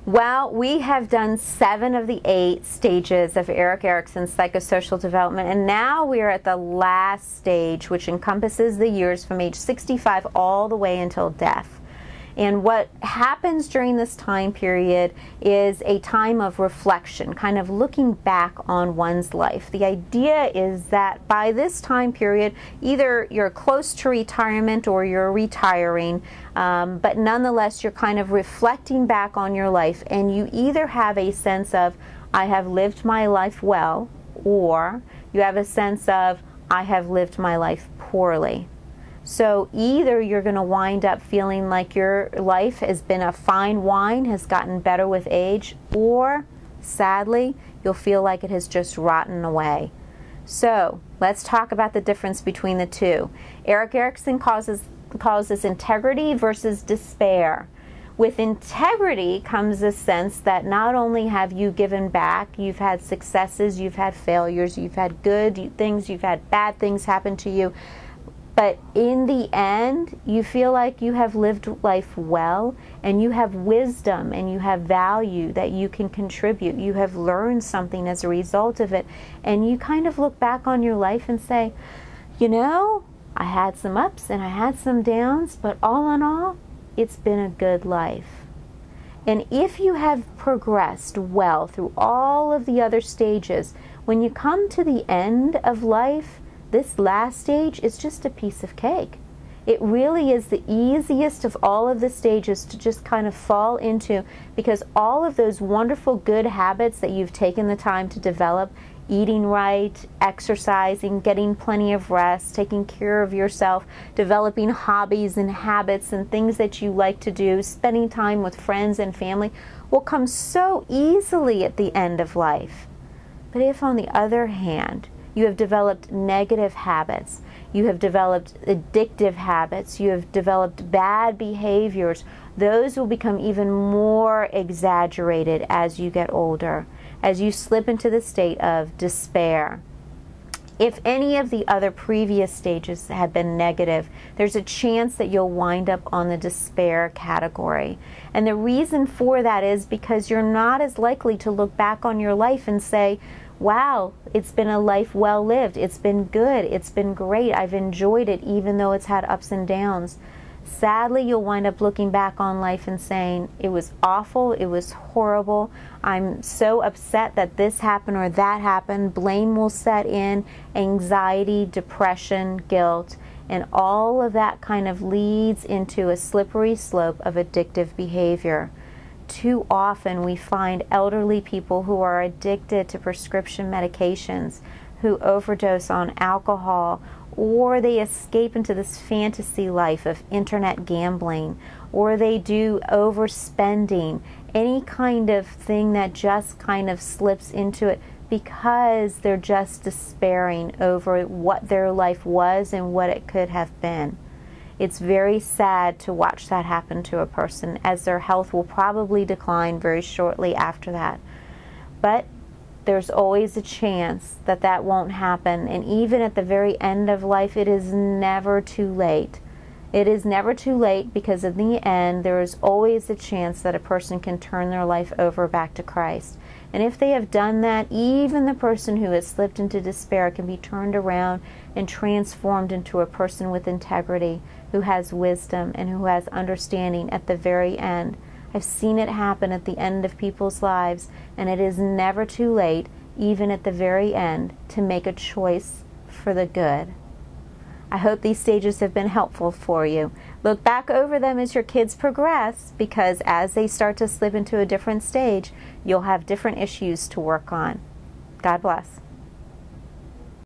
Well, we have done 7 of the 8 stages of Erik Erikson's psychosocial development, and now we are at the last stage, which encompasses the years from age 65 all the way until death. And what happens during this time period is a time of reflection, kind of looking back on one's life. The idea is that by this time period, either you're close to retirement or you're retiring, but nonetheless you're kind of reflecting back on your life, and you either have a sense of, I have lived my life well, or you have a sense of, I have lived my life poorly. So either you're going to wind up feeling like your life has been a fine wine, has gotten better with age, or sadly, you'll feel like it has just rotten away. So let's talk about the difference between the two. Erik Erikson calls this integrity versus despair. With integrity comes a sense that not only have you given back, you've had successes, you've had failures, you've had good things, you've had bad things happen to you, but in the end, you feel like you have lived life well, and you have wisdom, and you have value that you can contribute. You have learned something as a result of it, and you kind of look back on your life and say, you know, I had some ups and I had some downs, but all in all, it's been a good life. And if you have progressed well through all of the other stages, when you come to the end of life, this last stage is just a piece of cake. It really is the easiest of all of the stages to just kind of fall into, because all of those wonderful good habits that you've taken the time to develop, eating right, exercising, getting plenty of rest, taking care of yourself, developing hobbies and habits and things that you like to do, spending time with friends and family, will come so easily at the end of life. But if, on the other hand, you have developed negative habits, you have developed addictive habits, you have developed bad behaviors, those will become even more exaggerated as you get older, as you slip into the state of despair. If any of the other previous stages had been negative, there's a chance that you'll wind up on the despair category. And the reason for that is because you're not as likely to look back on your life and say, wow, it's been a life well lived, it's been good, it's been great, I've enjoyed it even though it's had ups and downs. Sadly, you'll wind up looking back on life and saying, it was awful, it was horrible, I'm so upset that this happened or that happened. Blame will set in, anxiety, depression, guilt, and all of that kind of leads into a slippery slope of addictive behavior. Too often we find elderly people who are addicted to prescription medications, who overdose on alcohol, or they escape into this fantasy life of internet gambling, or they do overspending, any kind of thing that just kind of slips into it because they're just despairing over what their life was and what it could have been. It's very sad to watch that happen to a person, as their health will probably decline very shortly after that. But there's always a chance that that won't happen, and even at the very end of life, it is never too late. It is never too late, because in the end, there is always a chance that a person can turn their life over back to Christ. And if they have done that, even the person who has slipped into despair can be turned around and transformed into a person with integrity, who has wisdom and who has understanding at the very end. I've seen it happen at the end of people's lives, and it is never too late, even at the very end, to make a choice for the good. I hope these stages have been helpful for you. Look back over them as your kids progress, because as they start to slip into a different stage, you'll have different issues to work on. God bless.